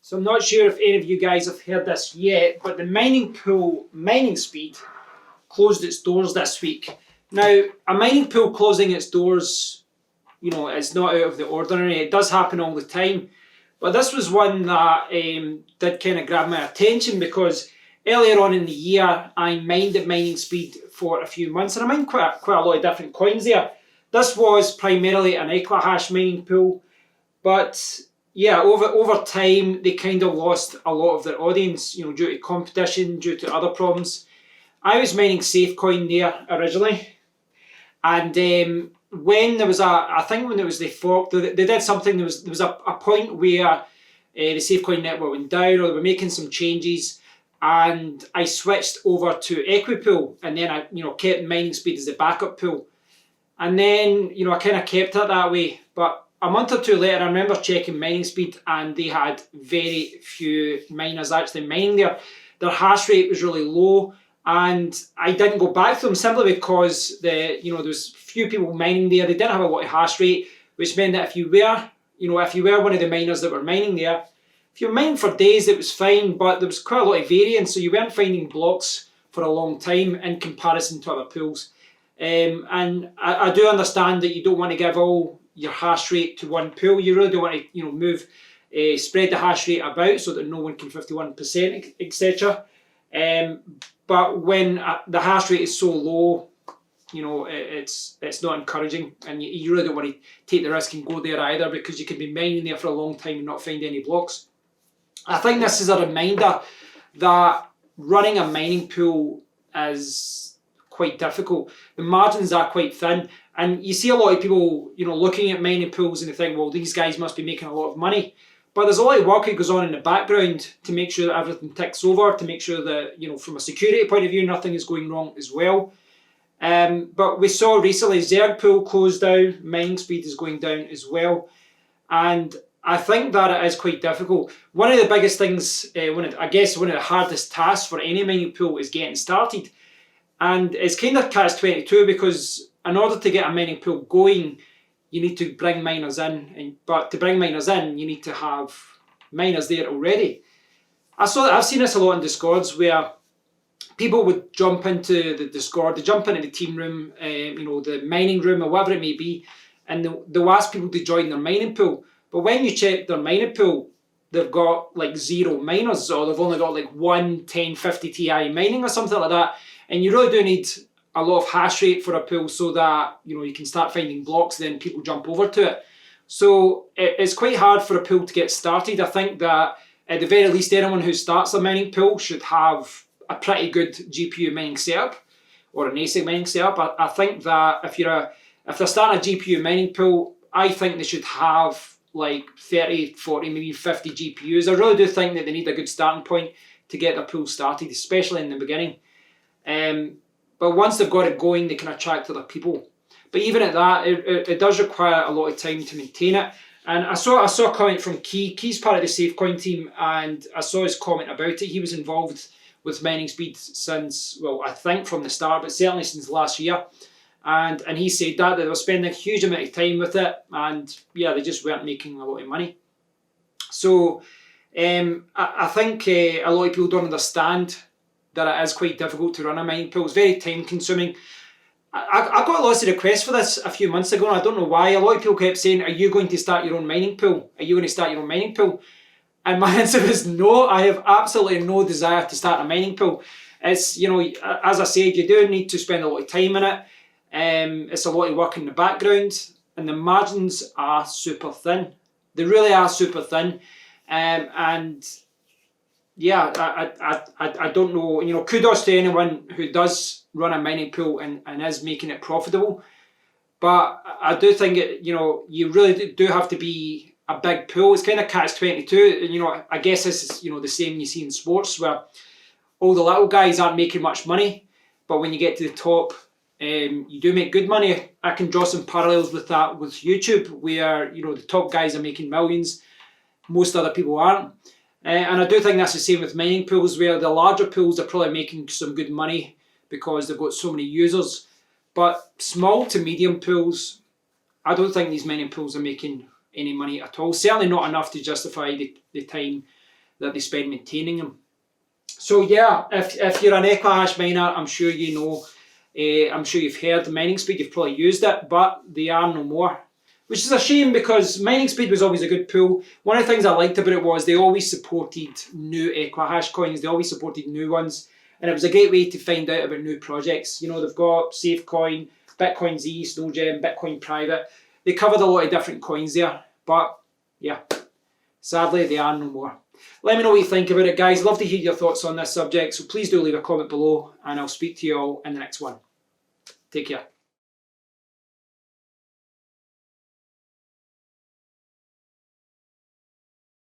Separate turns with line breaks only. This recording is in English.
So I'm not sure if any of you guys have heard this yet, but the mining pool, MiningSpeed, closed its doors this week. Now, a mining pool closing its doors, you know, it's not out of the ordinary. It does happen all the time. But this was one that did kind of grab my attention because earlier on in the year, I mined at MiningSpeed for a few months, and I mined quite a lot of different coins there. This was primarily an Equihash mining pool, but yeah, over time, they kind of lost a lot of their audience, you know, due to competition, due to other problems. I was mining SafeCoin there originally, and when there was I think when there was the fork, they did something. There was a point where the SafeCoin network went down, or they were making some changes, and I switched over to Equipool, and then I kept MiningSpeed as the backup pool, and then I kind of kept it that way. But a month or two later, I remember checking MiningSpeed, and they had very few miners actually mining there. Their hash rate was really low. And I didn't go back to them simply because there was few people mining there. They didn't have a lot of hash rate, which meant that if you were one of the miners that were mining there, if you were mining for days, it was fine, but there was quite a lot of variance, so you weren't finding blocks for a long time in comparison to other pools. And I do understand that you don't want to give all your hash rate to one pool. You really don't want to, spread the hash rate about so that no one can 51%, etc. But when the hash rate is so low, it's not encouraging, and you really don't want to take the risk and go there either, because you could be mining there for a long time and not find any blocks. I think this is a reminder that running a mining pool is quite difficult. The margins are quite thin, and you see a lot of people, looking at mining pools and they think, well, these guys must be making a lot of money. But there's a lot of work that goes on in the background to make sure that everything ticks over, to make sure that, from a security point of view, nothing is going wrong as well. But we saw recently Zerg pool closed down, MiningSpeed is going down as well. And I think that it is quite difficult. One of the biggest things, one of the hardest tasks for any mining pool is getting started. And it's kind of catch-22, because in order to get a mining pool going, you need to bring miners in, but to bring miners in, you need to have miners there already. I've seen this a lot in Discords where people would jump into the Discord, they jump into the team room, the mining room or whatever it may be, and they'll ask people to join their mining pool. But when you check their mining pool, they've got like 0 miners, or they've only got like 1 1050 Ti mining or something like that. And you really do need a lot of hash rate for a pool so that you can start finding blocks, then people jump over to it. So it's quite hard for a pool to get started. I think that at the very least, anyone who starts a mining pool should have a pretty good GPU mining setup or an ASIC mining setup. I think that if they're starting a GPU mining pool, I think they should have like 30, 40, maybe 50 GPUs. I really do think that they need a good starting point to get their pool started, especially in the beginning. But once they've got it going, they can attract other people. But even at that, it does require a lot of time to maintain it. And I saw a comment from Key. Key's part of the SafeCoin team, and I saw his comment about it. He was involved with MiningSpeed since, well, I think from the start, but certainly since last year. And he said that they were spending a huge amount of time with it, and yeah, they just weren't making a lot of money. So I think a lot of people don't understand that it is quite difficult to run a mining pool. It's very time consuming. I got lots of requests for this a few months ago, and I don't know why. A lot of people kept saying, are you going to start your own mining pool? Are you going to start your own mining pool? And my answer was no. I have absolutely no desire to start a mining pool. It's, as I said, you do need to spend a lot of time in it. It's a lot of work in the background, and the margins are super thin. They really are super thin. And yeah, I don't know, kudos to anyone who does run a mining pool and is making it profitable. But I do think you really do have to be a big pool. It's kind of catch-22. I guess this is, the same you see in sports, where all the little guys aren't making much money, but when you get to the top, you do make good money. I can draw some parallels with that with YouTube, where, the top guys are making millions. Most other people aren't. And I do think that's the same with mining pools, where the larger pools are probably making some good money because they've got so many users. But small to medium pools, I don't think these mining pools are making any money at all. Certainly not enough to justify the time that they spend maintaining them. So yeah, if you're an Equihash miner, I'm sure you know, I'm sure you've heard of MiningSpeed, you've probably used it, but they are no more. Which is a shame because MiningSpeed was always a good pool. One of the things I liked about it was they always supported new Equihash coins, they always supported new ones, and it was a great way to find out about new projects. You know, they've got SafeCoin, Bitcoin Z, Snowgem, Bitcoin Private. They covered a lot of different coins there, but yeah, sadly they are no more. Let me know what you think about it, guys. I'd love to hear your thoughts on this subject, so please do leave a comment below, and I'll speak to you all in the next one. Take care.